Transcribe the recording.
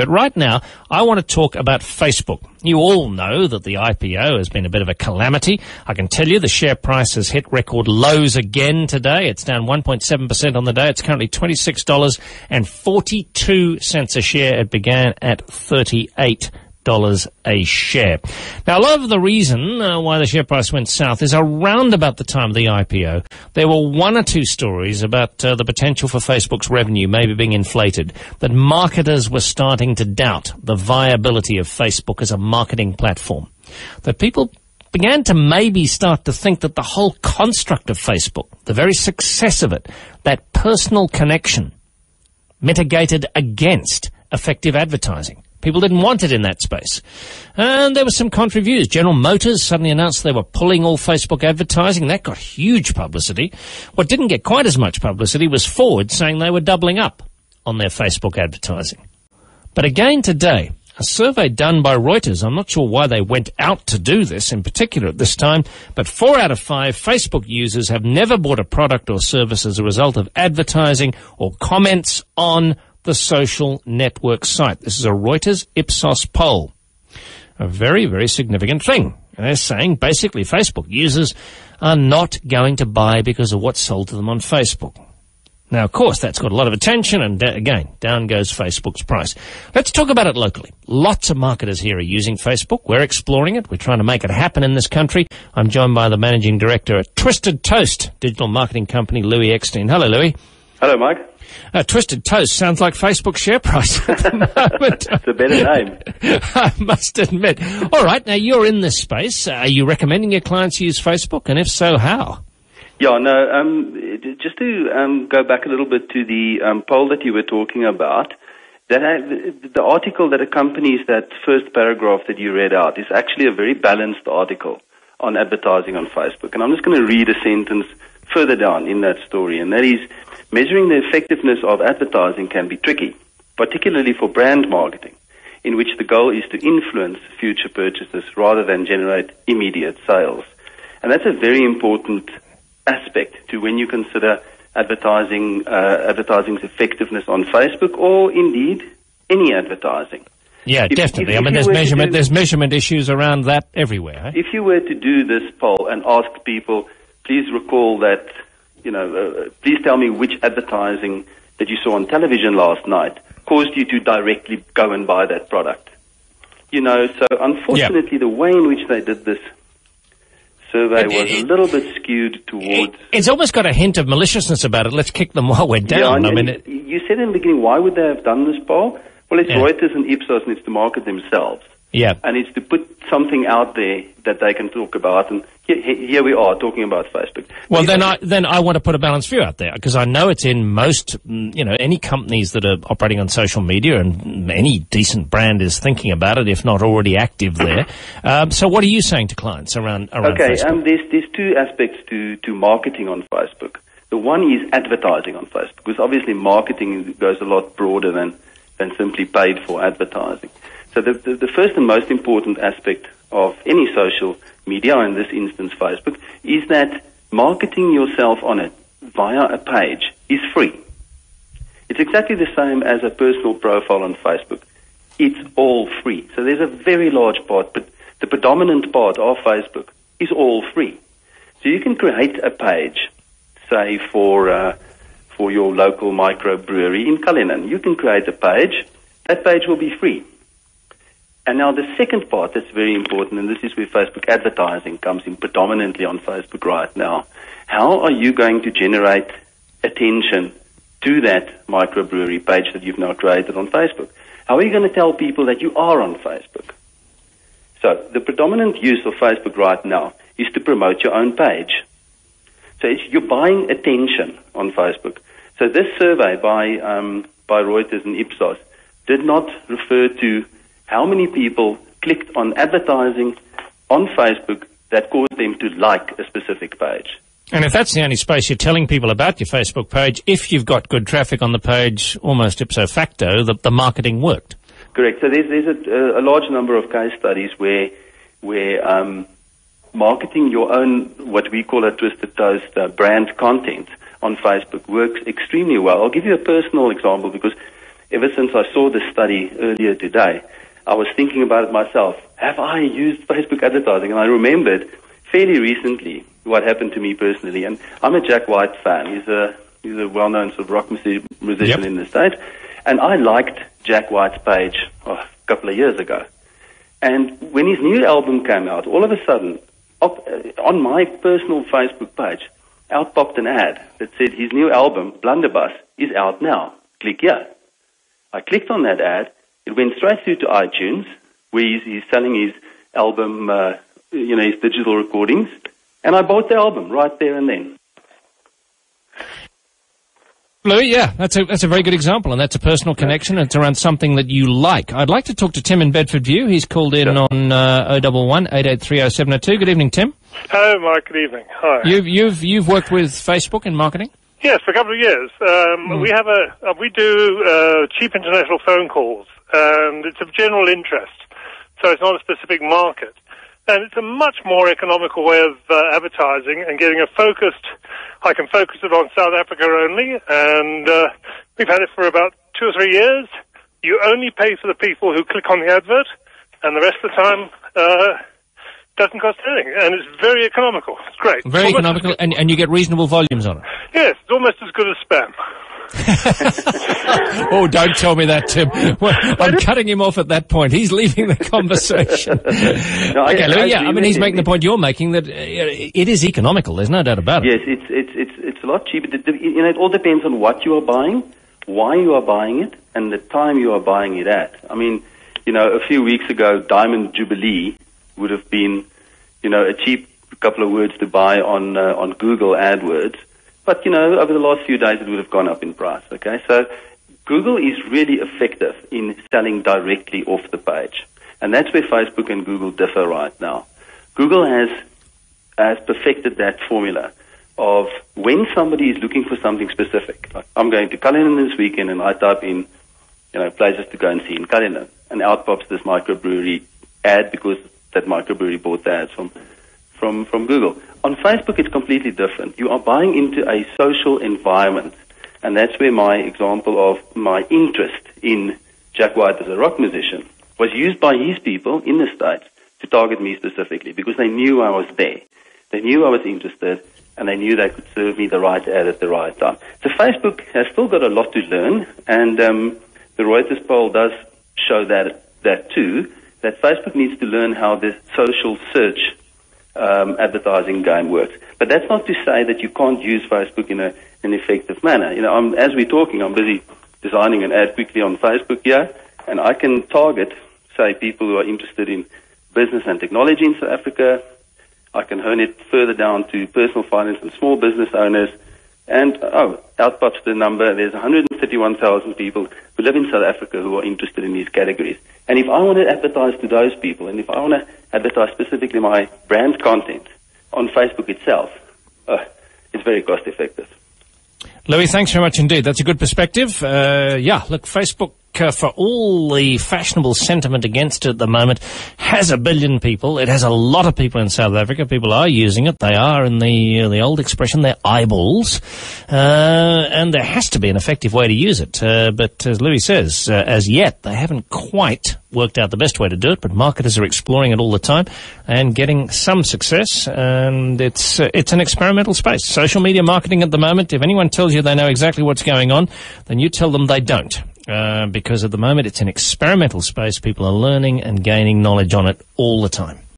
But right now, I want to talk about Facebook. You all know that the IPO has been a bit of a calamity. I can tell you the share price has hit record lows again today. It's down 1.7% on the day. It's currently $26.42 a share. It began at $38 a share. Now, a lot of the reason why the share price went south is around about the time of the IPO. There were one or two stories about the potential for Facebook's revenue maybe being inflated, that marketers were starting to doubt the viability of Facebook as a marketing platform, that people began to maybe start to think that the whole construct of Facebook, the very success of it, that personal connection, mitigated against effective advertising. People didn't want it in that space. And there were some contrary views. General Motors suddenly announced they were pulling all Facebook advertising. That got huge publicity. What didn't get quite as much publicity was Ford saying they were doubling up on their Facebook advertising. But again today, a survey done by Reuters, I'm not sure why they went out to do this in particular at this time, but 4 out of 5 Facebook users have never bought a product or service as a result of advertising or comments on the social network site. This is a Reuters Ipsos poll. A very, very significant thing. And they're saying basically Facebook users are not going to buy because of what's sold to them on Facebook. Now, of course, that's got a lot of attention, and again, down goes Facebook's price. Let's talk about it locally. Lots of marketers here are using Facebook. We're exploring it. We're trying to make it happen in this country. I'm joined by the managing director at Twisted Toast, digital marketing company, Louis Eckstein. Hello, Louis. Hello, Mike. Twisted Toast sounds like Facebook's share price at the moment. It's a better name. I must admit. All right, now you're in this space. Are you recommending your clients use Facebook? And if so, how? Yeah, no, just to go back a little bit to the poll that you were talking about, the article that accompanies that first paragraph that you read out is actually a very balanced article on advertising on Facebook. And I'm just going to read a sentence further down in that story, and that is, measuring the effectiveness of advertising can be tricky, particularly for brand marketing, in which the goal is to influence future purchases rather than generate immediate sales. And that's a very important aspect to when you consider advertising's effectiveness on Facebook, or indeed any advertising. Yeah, definitely. I mean, there's measurement issues around that everywhere. Eh? If you were to do this poll and ask people, please recall that, please tell me which advertising that you saw on television last night caused you to directly go and buy that product. So unfortunately, The way in which they did this survey was a little bit skewed towards... It's almost got a hint of maliciousness about it. Let's kick them while we're down. Yeah, you said in the beginning, why would they have done this poll? Well, it's Reuters and Ipsos, and it's to market themselves. Yeah. And it's to put something out there that they can talk about. And here we are talking about Facebook. Well, then I want to put a balanced view out there, because I know it's in most, any companies that are operating on social media, and any decent brand is thinking about it, if not already active there. So what are you saying to clients around Facebook? There's two aspects to marketing on Facebook. The one is advertising on Facebook, because obviously marketing goes a lot broader than simply paid for advertising. So the first and most important aspect of any social media, in this instance Facebook, is that marketing yourself on it via a page is free. It's exactly the same as a personal profile on Facebook. It's all free. So there's a very large part, but the predominant part of Facebook is all free. So you can create a page, say for your local microbrewery in Cullinan. You can create a page. That page will be free. And now the second part that's very important, and this is where Facebook advertising comes in predominantly on Facebook right now. How are you going to generate attention to that microbrewery page that you've now created on Facebook? How are you going to tell people that you are on Facebook? So the predominant use of Facebook right now is to promote your own page. So you're buying attention on Facebook. So this survey by Reuters and Ipsos did not refer to how many people clicked on advertising on Facebook that caused them to like a specific page. And if that's the only space you're telling people about your Facebook page, if you've got good traffic on the page, almost ipso facto, the marketing worked. Correct. So there's a large number of case studies where marketing your own, what we call a Twisted Toast brand content on Facebook works extremely well. I'll give you a personal example, because ever since I saw this study earlier today, I was thinking about it myself. Have I used Facebook advertising? And I remembered fairly recently what happened to me personally. And I'm a Jack White fan. He's a well-known sort of rock musician in the States. And I liked Jack White's page a couple of years ago. And when his new album came out, all of a sudden, on my personal Facebook page, out popped an ad that said his new album, Blunderbuss, is out now. Click here. I clicked on that ad. It went straight through to iTunes, where he's selling his album, his digital recordings, and I bought the album right there and then. Louis, yeah, that's a very good example, and that's a personal connection, and it's around something that you like. I'd like to talk to Tim in Bedford View. He's called in on 011-883-0702. Good evening, Tim. Hello, Mike. Good evening. Hi. You've worked with Facebook in marketing? Yes, for a couple of years. We do cheap international phone calls, and it's of general interest, so it's not a specific market. And it's a much more economical way of advertising and getting I can focus it on South Africa only, and we've had it for about 2 or 3 years. You only pay for the people who click on the advert, and the rest of the time doesn't cost anything, and it's very economical. It's great. Very economical, and you get reasonable volumes on it. Yes, it's almost as good as spam. Oh, don't tell me that, Tim. Well, I'm cutting him off at that point. He's leaving the conversation. Okay, Louis, he's making the point you're making that it is economical. There's no doubt about it. Yes, it's a lot cheaper. It all depends on what you are buying, why you are buying it, and the time you are buying it at. I mean, a few weeks ago, Diamond Jubilee would have been, a cheap couple of words to buy on Google AdWords. But, over the last few days, it would have gone up in price, okay? So Google is really effective in selling directly off the page. And that's where Facebook and Google differ right now. Google has perfected that formula of when somebody is looking for something specific. Like, I'm going to Cullinan this weekend, and I type in, places to go and see in Cullinan. And out pops this microbrewery ad because that microbrewery bought the ads from Google. On Facebook, it's completely different. You are buying into a social environment, and that's where my example of my interest in Jack White as a rock musician was used by his people in the States to target me specifically because they knew I was there. They knew I was interested, and they knew they could serve me the right ad at the right time. So Facebook has still got a lot to learn, and the Reuters poll does show that too, that Facebook needs to learn how the social search advertising game works. But that's not to say that you can't use Facebook in an effective manner. As we're talking, I'm busy designing an ad quickly on Facebook here, and I can target, say, people who are interested in business and technology in South Africa. I can hone it further down to personal finance and small business owners. And, out pops the number. There's 131,000 people who live in South Africa who are interested in these categories. And if I want to advertise to those people, and if I want to advertise specifically my brand content on Facebook itself, it's very cost effective. Louis, thanks very much indeed. That's a good perspective. Facebook, for all the fashionable sentiment against it at the moment, has 1 billion people. It has a lot of people in South Africa. People are using it. They are, in the old expression, they're eyeballs. And there has to be an effective way to use it. But as Louis says, as yet, they haven't quite worked out the best way to do it, but marketers are exploring it all the time and getting some success. And it's an experimental space. Social media marketing at the moment, if anyone tells you they know exactly what's going on, then you tell them they don't. Because at the moment it's an experimental space. People are learning and gaining knowledge on it all the time.